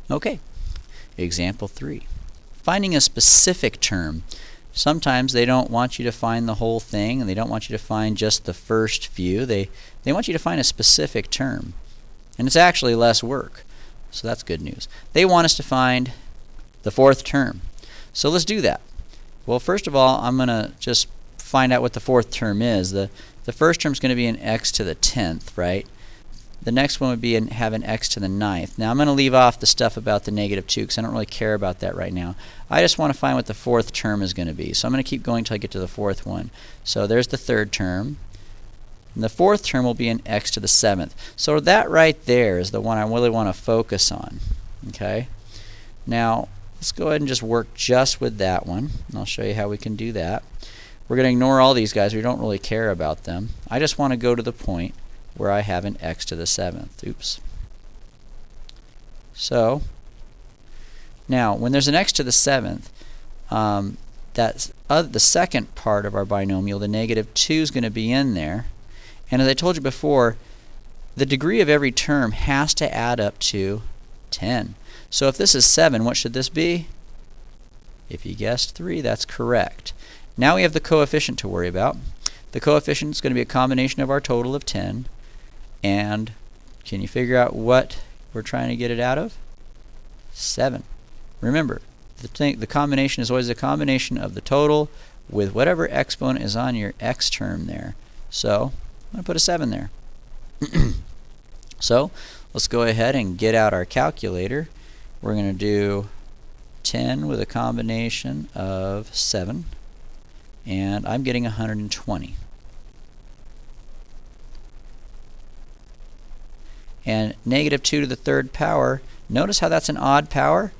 Okay, example 3. Finding a specific term. Sometimes they don't want you to find the whole thing, and they don't want you to find just the first few. They want you to find a specific term. And it's actually less work. So that's good news. They want us to find the fourth term. So let's do that. Well, first of all, I'm going to just find out what the fourth term is. The first term is going to be an x to the 10th, right? The next one would be have an x to the 9th. Now I'm going to leave off the stuff about the negative 2 because I don't really care about that right now. I just want to find what the fourth term is going to be. So I'm going to keep going until I get to the fourth one. So there's the third term. And the fourth term will be an x to the 7th. So that right there is the one I really want to focus on. Okay? Now let's go ahead and just work just with that one. And I'll show you how we can do that. We're going to ignore all these guys. We don't really care about them. I just want to go to the point where I have an x to the 7th. Oops. So now when there's an x to the 7th, that's the second part of our binomial, the negative 2, is going to be in there. And as I told you before, the degree of every term has to add up to 10. So if this is 7, what should this be? If you guessed 3, that's correct. Now we have the coefficient to worry about. The coefficient is going to be a combination of our total of 10. And can you figure out what we're trying to get it out of? 7. Remember, the combination is always a combination of the total with whatever exponent is on your x term there. So I'm going to put a 7 there. So let's go ahead and get out our calculator. We're going to do 10 with a combination of 7. And I'm getting 120. And negative 2 to the third power, notice how that's an odd power?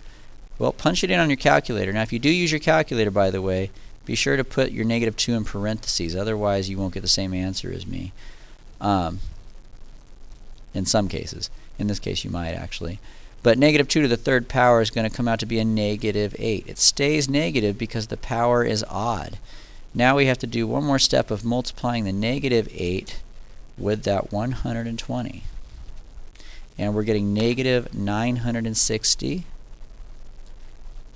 Well, punch it in on your calculator. Now if you do use your calculator, by the way, be sure to put your negative 2 in parentheses, otherwise you won't get the same answer as me. In some cases. In this case you might actually. But negative 2 to the third power is going to come out to be a negative 8. It stays negative because the power is odd. Now we have to do one more step of multiplying the negative 8 with that 120. And we're getting negative 960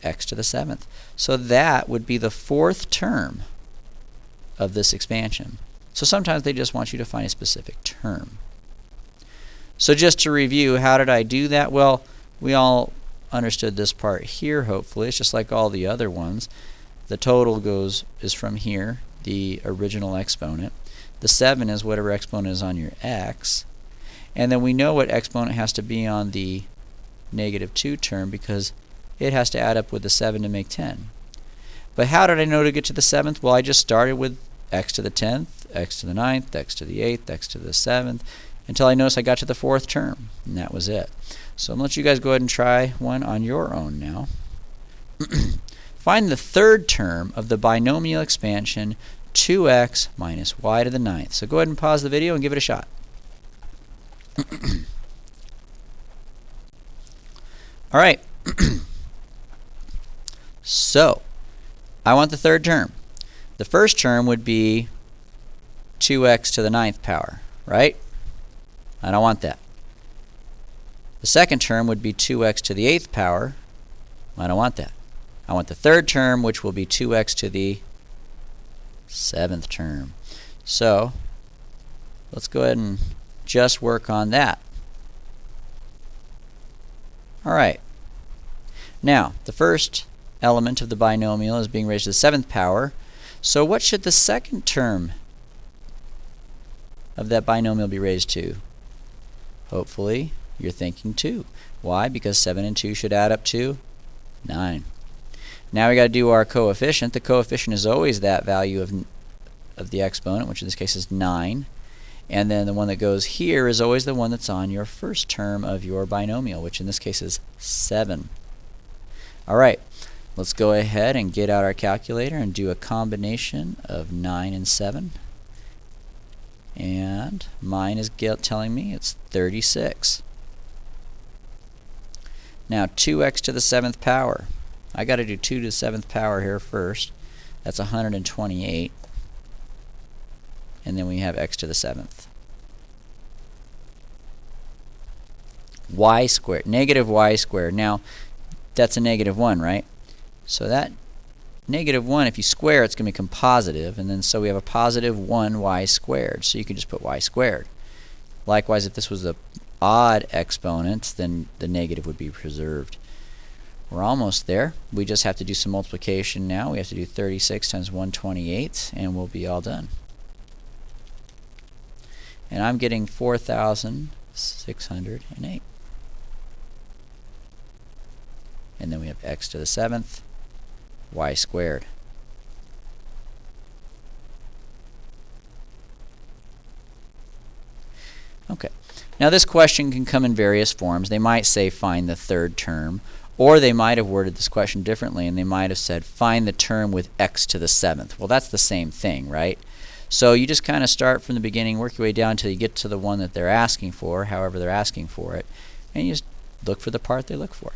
x to the 7th. So that would be the fourth term of this expansion. So sometimes they just want you to find a specific term. So just to review, how did I do that? Well, we all understood this part here, hopefully. It's just like all the other ones. The total is from here, the original exponent. The 7 is whatever exponent is on your x. And then we know what exponent has to be on the negative 2 term because it has to add up with the 7 to make 10. But how did I know to get to the 7th? Well, I just started with x to the 10th, x to the 9th, x to the 8th, x to the 7th, until I noticed I got to the fourth term. And that was it. So I'm going to let you guys go ahead and try one on your own now. Find the third term of the binomial expansion 2x minus y to the 9th. So go ahead and pause the video and give it a shot. All right. So I want the third term. The first term would be 2x to the 9th power, right? I don't want that. The second term would be 2x to the 8th power. I don't want that. I want the third term, which will be 2x to the 7th term. So let's go ahead and just work on that. All right. Now, the first element of the binomial is being raised to the 7th power. So what should the second term of that binomial be raised to? Hopefully, you're thinking 2. Why? Because 7 and 2 should add up to 9. Now we got to do our coefficient. The coefficient is always that value of the exponent, which in this case is 9. And then the one that goes here is always the one that's on your first term of your binomial, which in this case is 7. All right, let's go ahead and get out our calculator and do a combination of 9 and 7. And mine is telling me it's 36. Now 2x to the 7th power. I got to do 2 to the 7th power here first. That's 128. And then we have x to the 7th. y squared, negative y squared. Now, that's a negative 1, right? So that negative 1, if you square, it's going to become positive, and then so we have a positive 1y squared. So you can just put y squared. Likewise, if this was an odd exponent, then the negative would be preserved. We're almost there. We just have to do some multiplication now. We have to do 36 times 128, and we'll be all done. And I'm getting 4,608. And then we have x to the 7th, y squared. Okay. Now this question can come in various forms. They might say find the third term, or they might have worded this question differently and they might have said find the term with x to the 7th. Well, that's the same thing, right? So you just kind of start from the beginning, work your way down until you get to the one that they're asking for, however they're asking for it, and you just look for the part they look for.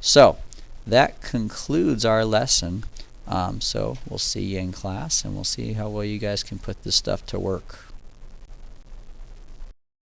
So that concludes our lesson. So we'll see you in class, and we'll see how well you guys can put this stuff to work.